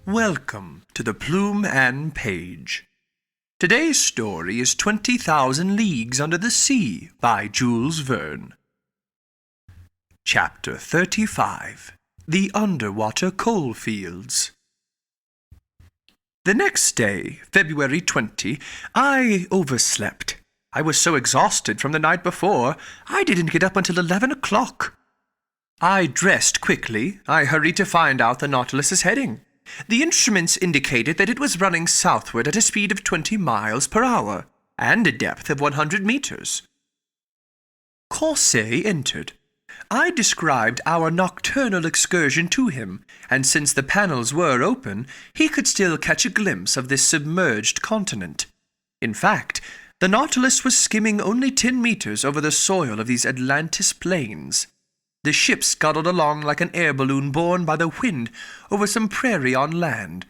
Welcome to the Plume and Page. Today's story is 20,000 Leagues Under the Sea by Jules Verne. Chapter 35. The Underwater Coalfields. The next day, February 20, I overslept. I was so exhausted from the night before, I didn't get up until 11 o'clock. I dressed quickly. I hurried to find out the Nautilus's heading. The instruments indicated that it was running southward at a speed of 20 miles per hour and a depth of 100 meters. Conseil entered. I described our nocturnal excursion to him, and since the panels were open, he could still catch a glimpse of this submerged continent. In fact, the Nautilus was skimming only 10 meters over the soil of these Atlantis plains. The ship scuttled along like an air balloon borne by the wind over some prairie on land.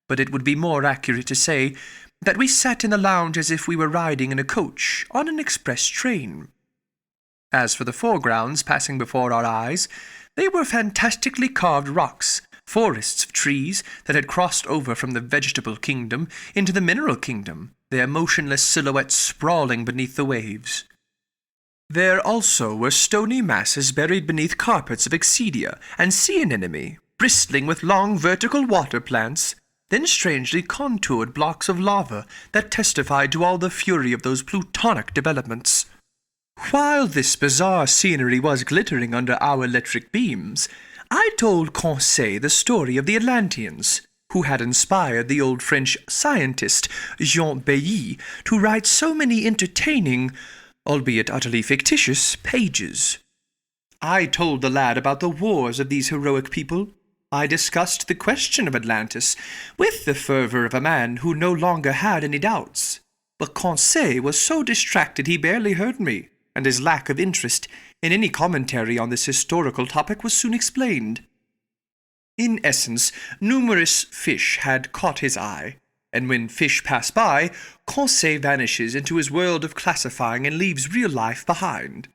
But it would be more accurate to say that we sat in the lounge as if we were riding in a coach on an express train. As for the foregrounds passing before our eyes, they were fantastically carved rocks, forests of trees that had crossed over from the vegetable kingdom into the mineral kingdom, their motionless silhouettes sprawling beneath the waves. There also were stony masses buried beneath carpets of excedia and sea anemone, bristling with long vertical water plants, then strangely contoured blocks of lava that testified to all the fury of those plutonic developments. While this bizarre scenery was glittering under our electric beams, I told Conseil the story of the Atlanteans, who had inspired the old French scientist Jean Bailly to write so many entertaining, albeit utterly fictitious, pages. I told the lad about the wars of these heroic people. I discussed the question of Atlantis with the fervor of a man who no longer had any doubts. But Conseil was so distracted he barely heard me, and his lack of interest in any commentary on this historical topic was soon explained. In essence, numerous fish had caught his eye, and when fish pass by, Conseil vanishes into his world of classifying and leaves real life behind.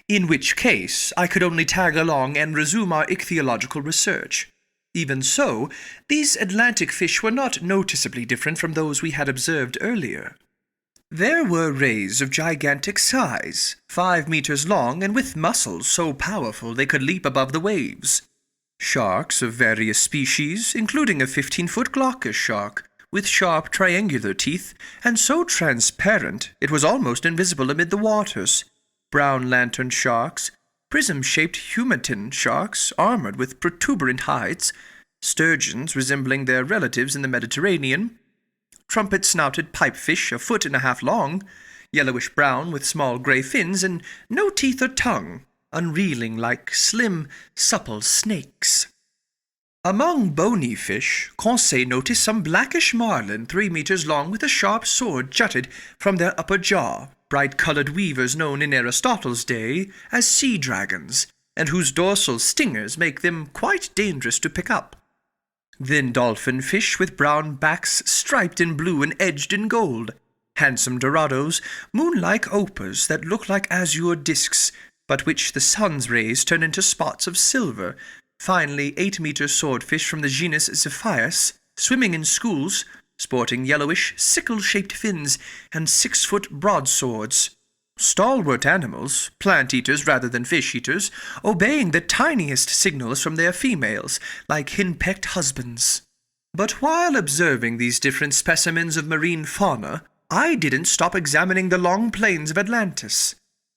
In which case, I could only tag along and resume our ichthyological research. Even so, these Atlantic fish were not noticeably different from those we had observed earlier. There were rays of gigantic size, 5 meters long and with muscles so powerful they could leap above the waves. Sharks of various species, including a 15-foot glaucous shark, with sharp triangular teeth, and so transparent it was almost invisible amid the waters. Brown lantern sharks, prism-shaped humatin sharks armored with protuberant hides, sturgeons resembling their relatives in the Mediterranean, trumpet-snouted pipefish a 1.5 feet long, yellowish-brown with small grey fins and no teeth or tongue, unreeling like slim, supple snakes. Among bony fish, Conseil noticed some blackish marlin 3 meters long with a sharp sword jutted from their upper jaw, bright-colored weavers known in Aristotle's day as sea dragons, and whose dorsal stingers make them quite dangerous to pick up. Then dolphin fish with brown backs striped in blue and edged in gold, handsome dorados, moon-like opals that look like azure discs, but which the sun's rays turn into spots of silver. Finally, 8-meter swordfish from the genus Zephyas, swimming in schools, sporting yellowish, sickle-shaped fins and 6-foot broadswords. Stalwart animals, plant-eaters rather than fish-eaters, obeying the tiniest signals from their females, like hen-pecked husbands. But while observing these different specimens of marine fauna, I didn't stop examining the long plains of Atlantis.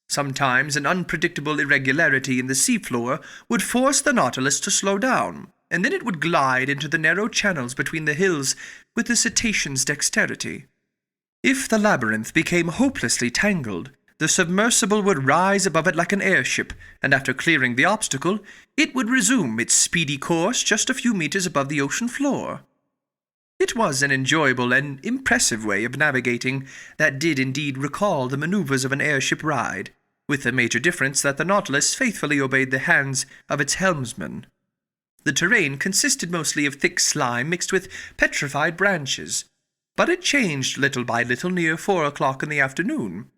Sometimes an unpredictable irregularity in the seafloor would force the Nautilus to slow down, and then it would glide into the narrow channels between the hills with the cetacean's dexterity. If the labyrinth became hopelessly tangled, the submersible would rise above it like an airship, and after clearing the obstacle, it would resume its speedy course just a few meters above the ocean floor. It was an enjoyable and impressive way of navigating that did indeed recall the maneuvers of an airship ride, with the major difference that the Nautilus faithfully obeyed the hands of its helmsman. The terrain consisted mostly of thick slime mixed with petrified branches, but it changed little by little near 4 o'clock in the afternoon.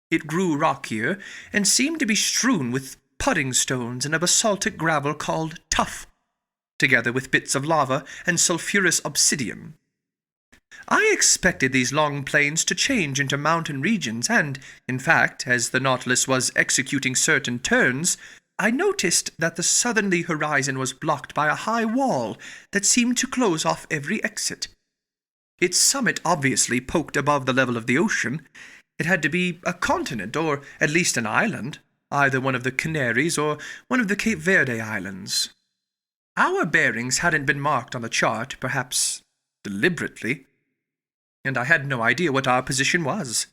It grew rockier and seemed to be strewn with pudding stones and a basaltic gravel called tuff. together with bits of lava and sulphurous obsidian. I expected these long plains to change into mountain regions, and, in fact, as the Nautilus was executing certain turns, I noticed that the southerly horizon was blocked by a high wall that seemed to close off every exit. Its summit obviously poked above the level of the ocean. It had to be a continent, or at least an island, either one of the Canaries or one of the Cape Verde Islands. Our bearings hadn't been marked on the chart, perhaps deliberately, and I had no idea what our position was.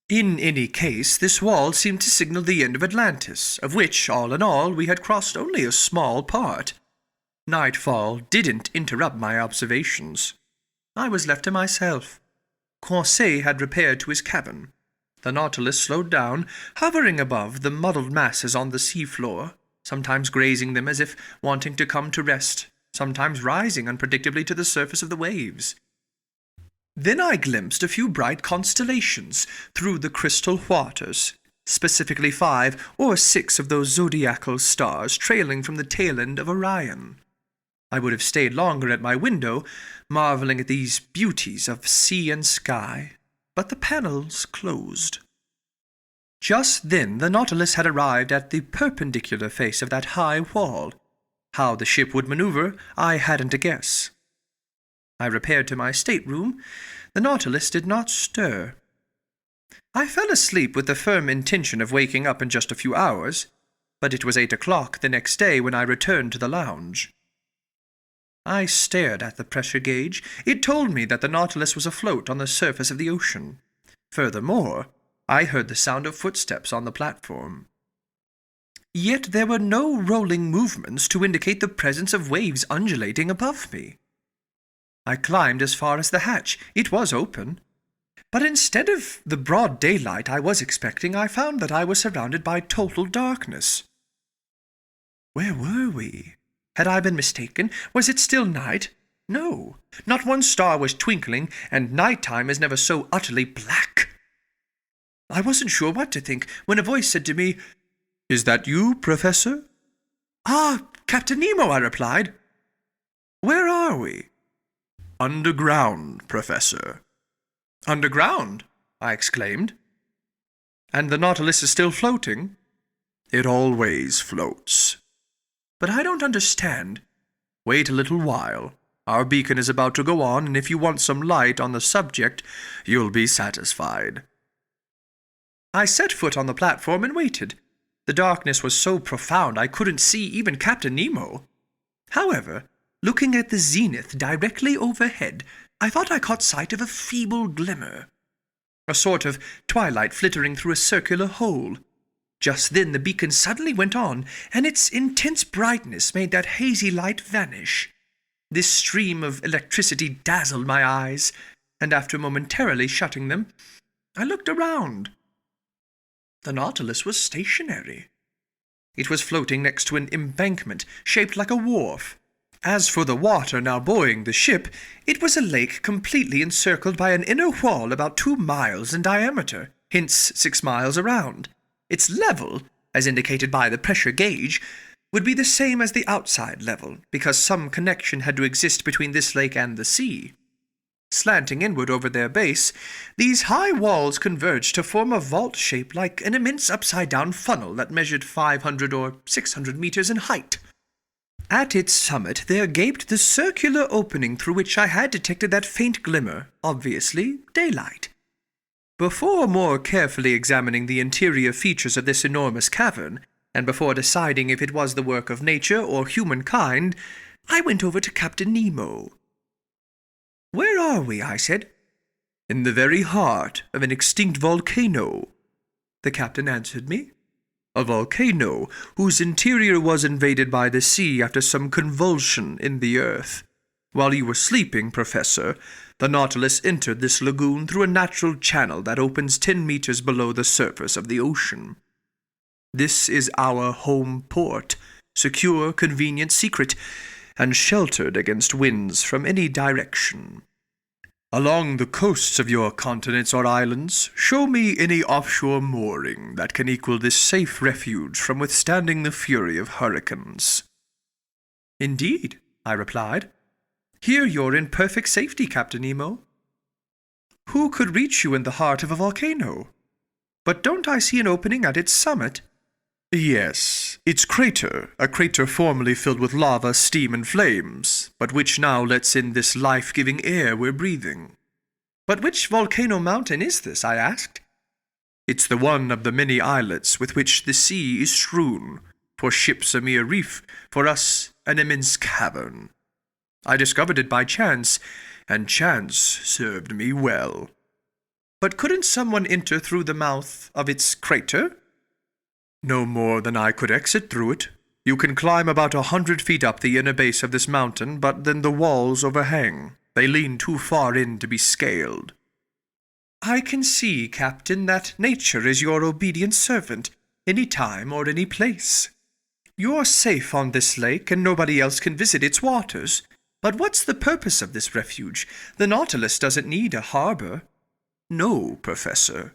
In any case, this wall seemed to signal the end of Atlantis, of which, all in all, we had crossed only a small part. Nightfall didn't interrupt my observations. I was left to myself. Conseil had repaired to his cabin. The Nautilus slowed down, hovering above the muddled masses on the seafloor, sometimes grazing them as if wanting to come to rest, sometimes rising unpredictably to the surface of the waves. Then I glimpsed a few bright constellations through the crystal waters, specifically 5 or 6 of those zodiacal stars trailing from the tail end of Orion. I would have stayed longer at my window, marveling at these beauties of sea and sky, but the panels closed. Just then the Nautilus had arrived at the perpendicular face of that high wall. How the ship would maneuver, I hadn't a guess. I repaired to my stateroom. The Nautilus did not stir. I fell asleep with the firm intention of waking up in just a few hours, but it was 8 o'clock the next day when I returned to the lounge. I stared at the pressure gauge. It told me that the Nautilus was afloat on the surface of the ocean. Furthermore, I heard the sound of footsteps on the platform. Yet there were no rolling movements to indicate the presence of waves undulating above me. I climbed as far as the hatch. It was open. But instead of the broad daylight I was expecting, I found that I was surrounded by total darkness. Where were we? Had I been mistaken? Was it still night? No, not one star was twinkling, and nighttime is never so utterly black. I wasn't sure what to think when a voice said to me, "Is that you, Professor?" "Ah, Captain Nemo," I replied. "Where are we?" "Underground, Professor." "Underground?" I exclaimed. "And the Nautilus is still floating?" "It always floats." "But I don't understand." "Wait a little while. Our beacon is about to go on, and if you want some light on the subject, you'll be satisfied." I set foot on the platform and waited. The darkness was so profound I couldn't see even Captain Nemo. However, looking at the zenith directly overhead, I thought I caught sight of a feeble glimmer, a sort of twilight flittering through a circular hole. Just then the beacon suddenly went on, and its intense brightness made that hazy light vanish. This stream of electricity dazzled my eyes, and after momentarily shutting them, I looked around. The Nautilus was stationary. It was floating next to an embankment shaped like a wharf. As for the water now buoying the ship, it was a lake completely encircled by an inner wall about 2 miles in diameter, hence 6 miles around. Its level, as indicated by the pressure gauge, would be the same as the outside level, because some connection had to exist between this lake and the sea. Slanting inward over their base, these high walls converged to form a vault shape like an immense upside-down funnel that measured 500 or 600 meters in height. At its summit there gaped the circular opening through which I had detected that faint glimmer, obviously daylight. Before more carefully examining the interior features of this enormous cavern, and before deciding if it was the work of nature or humankind, I went over to Captain Nemo. "Where are we?" I said. "In the very heart of an extinct volcano," the captain answered me. "A volcano whose interior was invaded by the sea after some convulsion in the earth. While you were sleeping, Professor, the Nautilus entered this lagoon through a natural channel that opens 10 meters below the surface of the ocean. This is our home port, secure, convenient, secret, and sheltered against winds from any direction. Along the coasts of your continents or islands, show me any offshore mooring that can equal this safe refuge from withstanding the fury of hurricanes." "Indeed," I replied. "Here you're in perfect safety, Captain Nemo. Who could reach you in the heart of a volcano? But don't I see an opening at its summit?" "Yes, its crater, a crater formerly filled with lava, steam, and flames, but which now lets in this life-giving air we're breathing." "But which volcano mountain is this?" I asked. "It's the one of the many islets with which the sea is strewn. For ships a mere reef, for us an immense cavern. I discovered it by chance, and chance served me well." "But couldn't someone enter through the mouth of its crater?" "No more than I could exit through it. You can climb about 100 feet up the inner base of this mountain, but then the walls overhang. They lean too far in to be scaled." "I can see, Captain, that nature is your obedient servant, any time or any place. You're safe on this lake, and nobody else can visit its waters. But what's the purpose of this refuge? The Nautilus doesn't need a harbor." "No, Professor.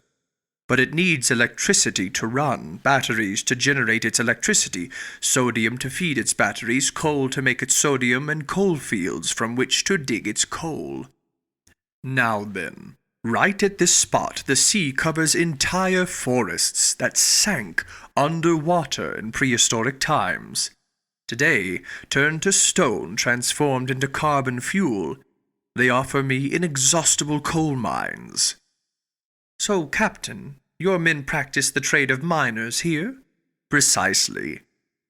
But it needs electricity to run, batteries to generate its electricity, sodium to feed its batteries, coal to make its sodium, and coal fields from which to dig its coal. Now then, right at this spot, the sea covers entire forests that sank underwater in prehistoric times. Today, turned to stone, transformed into carbon fuel, they offer me inexhaustible coal mines." "So, Captain, your men practice the trade of miners here?" "Precisely.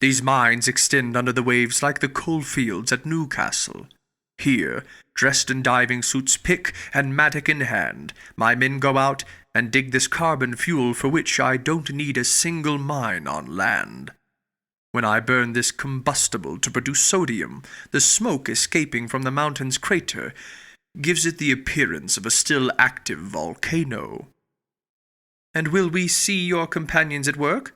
These mines extend under the waves like the coal fields at Newcastle. Here, dressed in diving suits, pick and mattock in hand, my men go out and dig this carbon fuel for which I don't need a single mine on land. When I burn this combustible to produce sodium, the smoke escaping from the mountain's crater gives it the appearance of a still active volcano." "And will we see your companions at work?"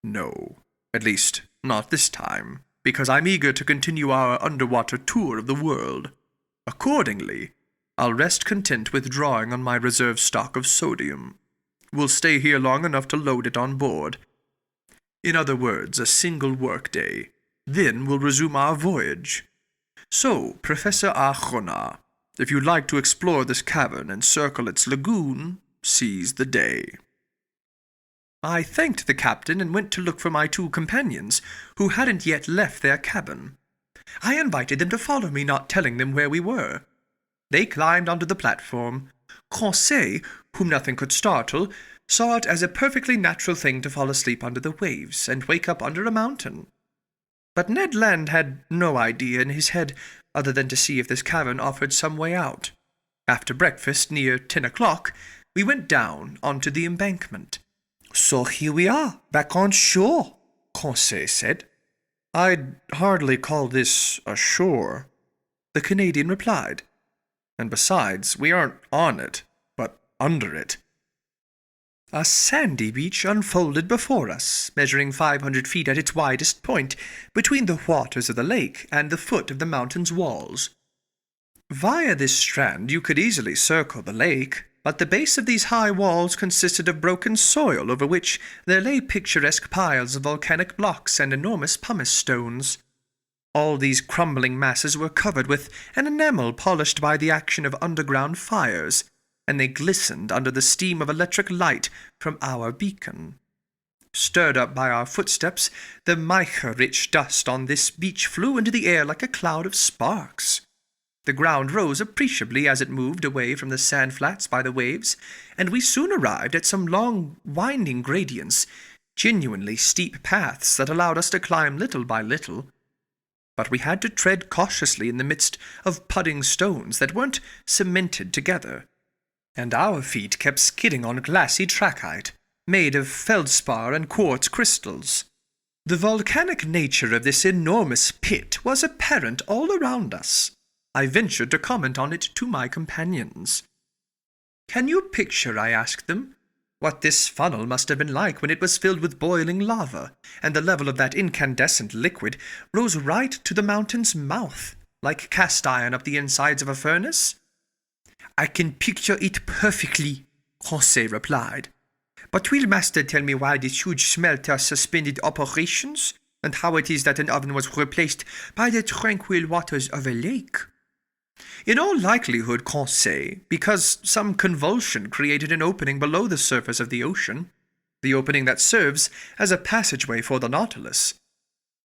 "No, at least not this time, because I'm eager to continue our underwater tour of the world. Accordingly, I'll rest content with drawing on my reserve stock of sodium. We'll stay here long enough to load it on board. In other words, a single work-day. Then we'll resume our voyage. So, Professor Arjona, if you'd like to explore this cavern and circle its lagoon, seize the day." I thanked the captain and went to look for my two companions, who hadn't yet left their cabin. I invited them to follow me, not telling them where we were. They climbed onto the platform. Conseil, whom nothing could startle, saw it as a perfectly natural thing to fall asleep under the waves and wake up under a mountain. But Ned Land had no idea in his head other than to see if this cavern offered some way out. After breakfast, near 10 o'clock, we went down onto the embankment. "So here we are, back on shore," Conseil said. "I'd hardly call this a shore," the Canadian replied. "And besides, we aren't on it, but under it." A sandy beach unfolded before us, measuring 500 feet at its widest point, between the waters of the lake and the foot of the mountain's walls. Via this strand you could easily circle the lake, but the base of these high walls consisted of broken soil over which there lay picturesque piles of volcanic blocks and enormous pumice stones. All these crumbling masses were covered with an enamel polished by the action of underground fires, and they glistened under the steam of electric light from our beacon. Stirred up by our footsteps, the mica-rich dust on this beach flew into the air like a cloud of sparks. The ground rose appreciably as it moved away from the sand flats by the waves, and we soon arrived at some long, winding gradients, genuinely steep paths that allowed us to climb little by little. But we had to tread cautiously in the midst of pudding stones that weren't cemented together, and our feet kept skidding on glassy trachyte, made of feldspar and quartz crystals. The volcanic nature of this enormous pit was apparent all around us. I ventured to comment on it to my companions. "Can you picture," I asked them, "what this funnel must have been like when it was filled with boiling lava, and the level of that incandescent liquid rose right to the mountain's mouth, like cast iron up the insides of a furnace?" "I can picture it perfectly," Conseil replied. "But will Master tell me why this huge smelter suspended operations? and how it is that an oven was replaced by the tranquil waters of a lake. In all likelihood, Conseil, because some convulsion created an opening below the surface of the ocean, the opening that serves as a passageway for the Nautilus.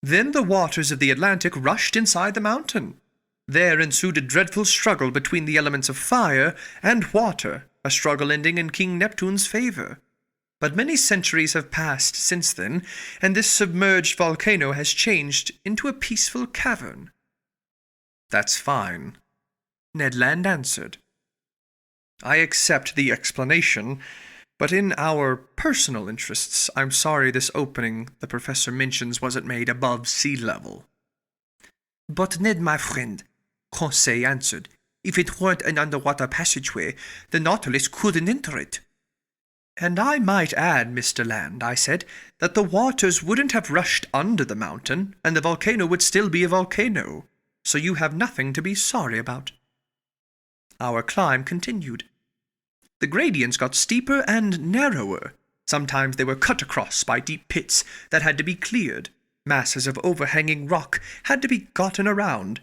Then the waters of the Atlantic rushed inside the mountain. There ensued a dreadful struggle between the elements of fire and water, a struggle ending in King Neptune's favor. But many centuries have passed since then, and this submerged volcano has changed into a peaceful cavern. That's fine, Ned Land answered. I accept the explanation, but in our personal interests, I'm sorry this opening the professor mentions wasn't made above sea level. But Ned, my friend, Conseil answered, if it weren't an underwater passageway, the Nautilus couldn't enter it. And I might add, Mr. Land, I said, that the waters wouldn't have rushed under the mountain, and the volcano would still be a volcano, so you have nothing to be sorry about. Our climb continued. The gradients got steeper and narrower. Sometimes they were cut across by deep pits that had to be cleared. Masses of overhanging rock had to be gotten around.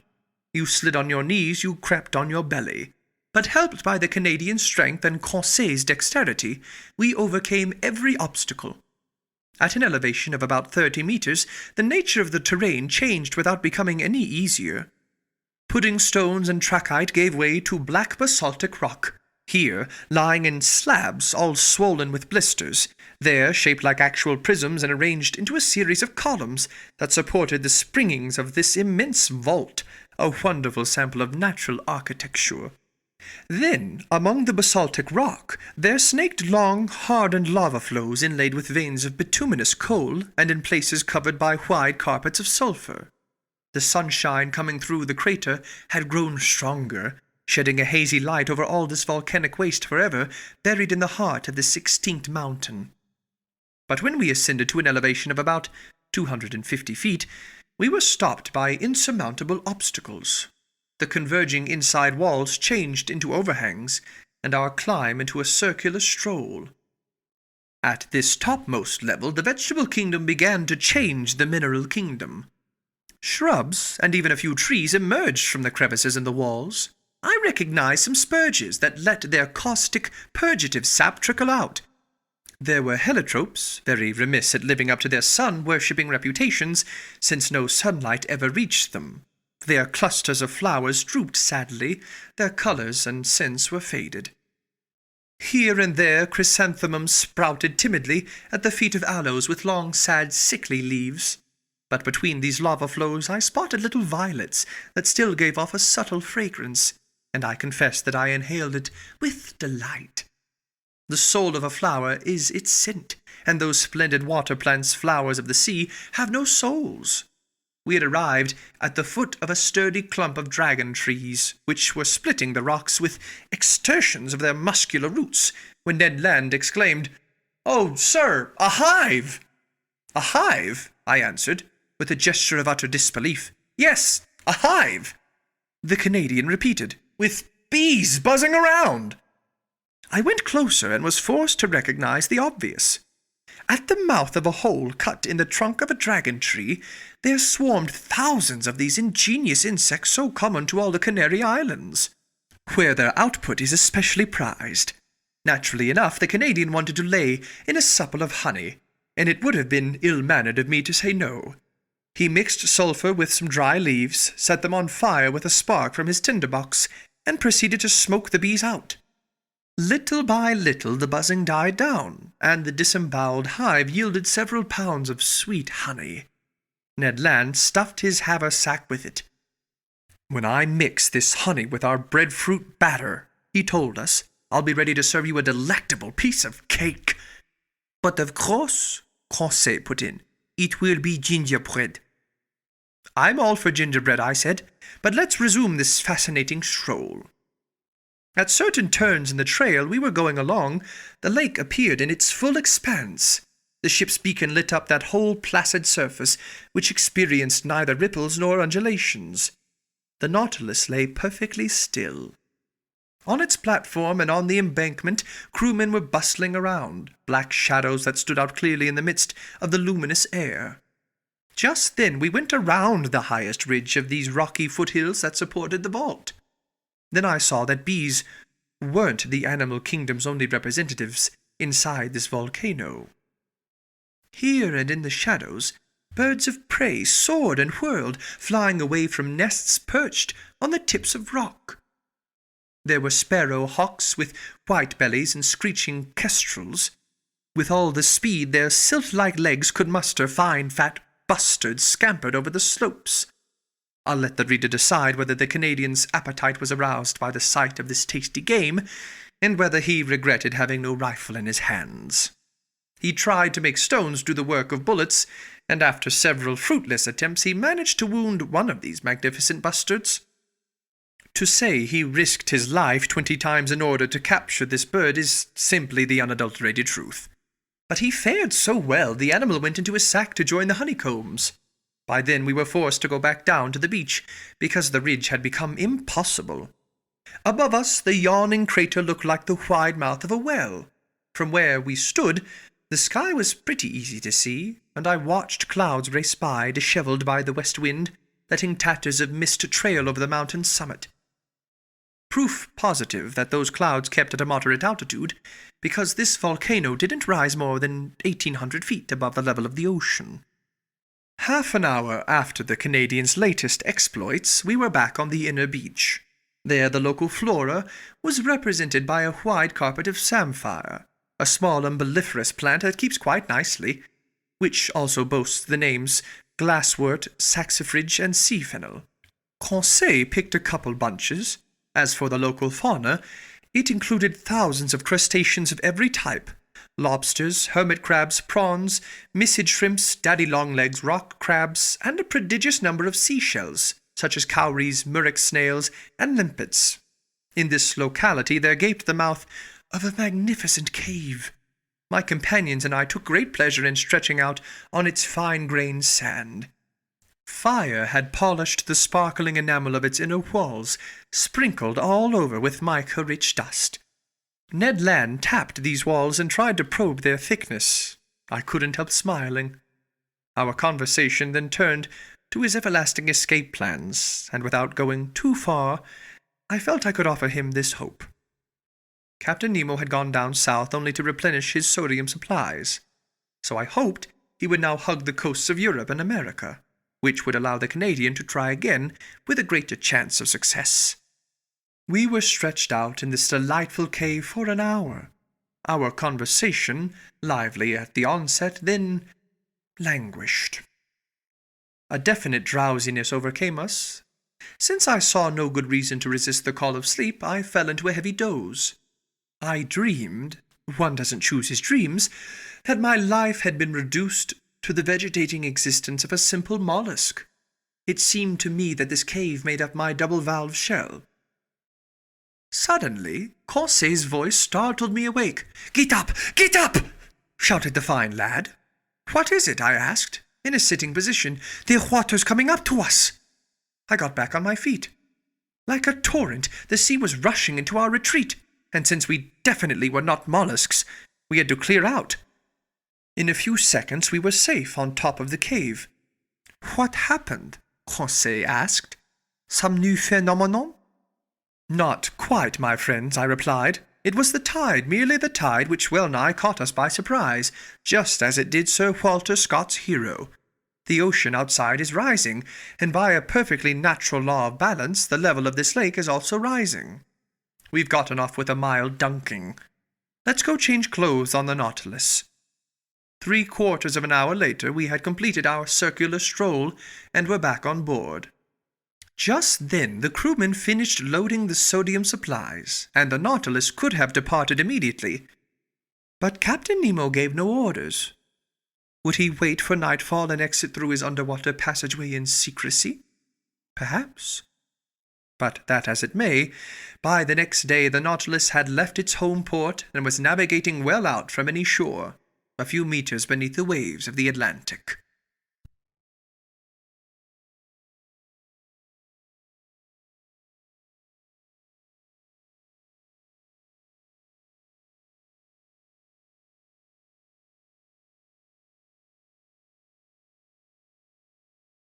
You slid on your knees, you crept on your belly. But helped by the Canadian strength and Conseil's dexterity, we overcame every obstacle. At an elevation of about 30 meters, the nature of the terrain changed without becoming any easier. Pudding stones and trachyte gave way to black basaltic rock, here lying in slabs all swollen with blisters, there shaped like actual prisms and arranged into a series of columns that supported the springings of this immense vault, a wonderful sample of natural architecture. Then, among the basaltic rock, there snaked long, hardened lava flows inlaid with veins of bituminous coal and in places covered by wide carpets of sulfur. The sunshine coming through the crater had grown stronger, shedding a hazy light over all this volcanic waste forever, buried in the heart of the 16th mountain. But when we ascended to an elevation of about 250 feet, we were stopped by insurmountable obstacles. The converging inside walls changed into overhangs, and our climb into a circular stroll. At this topmost level, the vegetable kingdom began to change the mineral kingdom. Shrubs, and even a few trees, emerged from the crevices in the walls. I recognized some spurges that let their caustic, purgative sap trickle out. There were heliotropes, very remiss at living up to their sun-worshipping reputations, since no sunlight ever reached them. Their clusters of flowers drooped sadly, their colors and scents were faded. Here and there chrysanthemums sprouted timidly at the feet of aloes with long, sad, sickly leaves. But between these lava flows I spotted little violets that still gave off a subtle fragrance, and I confess that I inhaled it with delight. The soul of a flower is its scent, and those splendid water plants, flowers of the sea, have no souls. We had arrived at the foot of a sturdy clump of dragon trees, which were splitting the rocks with extortions of their muscular roots, when Ned Land exclaimed, "Oh, sir, a hive!" "A hive?" I answered, with a gesture of utter disbelief. "Yes, a hive," the Canadian repeated, "with bees buzzing around." I went closer and was forced to recognize the obvious. At the mouth of a hole cut in the trunk of a dragon tree, there swarmed thousands of these ingenious insects so common to all the Canary Islands, where their output is especially prized. Naturally enough, the Canadian wanted to lay in a supple of honey, and it would have been ill-mannered of me to say no. He mixed sulphur with some dry leaves, set them on fire with a spark from his tinderbox, and proceeded to smoke the bees out. Little by little the buzzing died down, and the disemboweled hive yielded several pounds of sweet honey. Ned Land stuffed his haversack with it. "When I mix this honey with our breadfruit batter," he told us, "I'll be ready to serve you a delectable piece of cake." "But of course," Conseil put in, "it will be gingerbread." "I'm all for gingerbread," I said, "but let's resume this fascinating stroll." At certain turns in the trail we were going along, the lake appeared in its full expanse. The ship's beacon lit up that whole placid surface, which experienced neither ripples nor undulations. The Nautilus lay perfectly still. On its platform and on the embankment, crewmen were bustling around, black shadows that stood out clearly in the midst of the luminous air. Just then we went around the highest ridge of these rocky foothills that supported the vault. Then I saw that bees weren't the animal kingdom's only representatives inside this volcano. Here and in the shadows, birds of prey soared and whirled, flying away from nests perched on the tips of rock. There were sparrow hawks with white bellies and screeching kestrels. With all the speed their sylph-like legs could muster, fine fat bustards scampered over the slopes. I'll let the reader decide whether the Canadian's appetite was aroused by the sight of this tasty game, and whether he regretted having no rifle in his hands. He tried to make stones do the work of bullets, and after several fruitless attempts he managed to wound one of these magnificent bustards. To say he risked his life 20 times in order to capture this bird is simply the unadulterated truth. But he fared so well, the animal went into his sack to join the honeycombs. By then we were forced to go back down to the beach, because the ridge had become impossible. Above us, the yawning crater looked like the wide mouth of a well. From where we stood, the sky was pretty easy to see, and I watched clouds race by, dishevelled by the west wind, letting tatters of mist trail over the mountain's summit. Proof positive that those clouds kept at a moderate altitude, because this volcano didn't rise more than 1,800 feet above the level of the ocean. Half an hour after the Canadian's latest exploits, we were back on the inner beach. There the local flora was represented by a wide carpet of samphire, a small umbelliferous plant that keeps quite nicely, which also boasts the names glasswort, saxifrage, and sea fennel. Conseil picked a couple bunches. As for the local fauna, it included thousands of crustaceans of every type: lobsters, hermit crabs, prawns, missid shrimps, daddy-long-legs, rock crabs, and a prodigious number of seashells, such as cowries, murex snails, and limpets. In this locality there gaped the mouth of a magnificent cave. My companions and I took great pleasure in stretching out on its fine-grained sand. Fire had polished the sparkling enamel of its inner walls, sprinkled all over with mica-rich dust. Ned Land tapped these walls and tried to probe their thickness. I couldn't help smiling. Our conversation then turned to his everlasting escape plans, and without going too far, I felt I could offer him this hope. Captain Nemo had gone down south only to replenish his sodium supplies, so I hoped he would now hug the coasts of Europe and America, which would allow the Canadian to try again with a greater chance of success. We were stretched out in this delightful cave for an hour. Our conversation, lively at the onset, then languished. A definite drowsiness overcame us. Since I saw no good reason to resist the call of sleep, I fell into a heavy doze. I dreamed, one doesn't choose his dreams, that my life had been reduced to the vegetating existence of a simple mollusk. It seemed to me that this cave made up my double-valved shell. Suddenly, Conseil's voice startled me awake. "Get up! Get up!" shouted the fine lad. "What is it?" I asked, in a sitting position. "The water's coming up to us." I got back on my feet. Like a torrent, the sea was rushing into our retreat, and since we definitely were not mollusks, we had to clear out. In a few seconds we were safe on top of the cave. "What happened?" Conseil asked. "Some new phenomenon?" "Not quite, my friends," I replied. "It was the tide, merely the tide, which well-nigh caught us by surprise, just as it did Sir Walter Scott's hero. The ocean outside is rising, and by a perfectly natural law of balance, the level of this lake is also rising. We've gotten off with a mild dunking. Let's go change clothes on the Nautilus." 3/4 of an hour later, we had completed our circular stroll and were back on board. Just then the crewmen finished loading the sodium supplies, and the Nautilus could have departed immediately. But Captain Nemo gave no orders. Would he wait for nightfall and exit through his underwater passageway in secrecy? Perhaps. But that as it may, by the next day the Nautilus had left its home port and was navigating well out from any shore, a few meters beneath the waves of the Atlantic.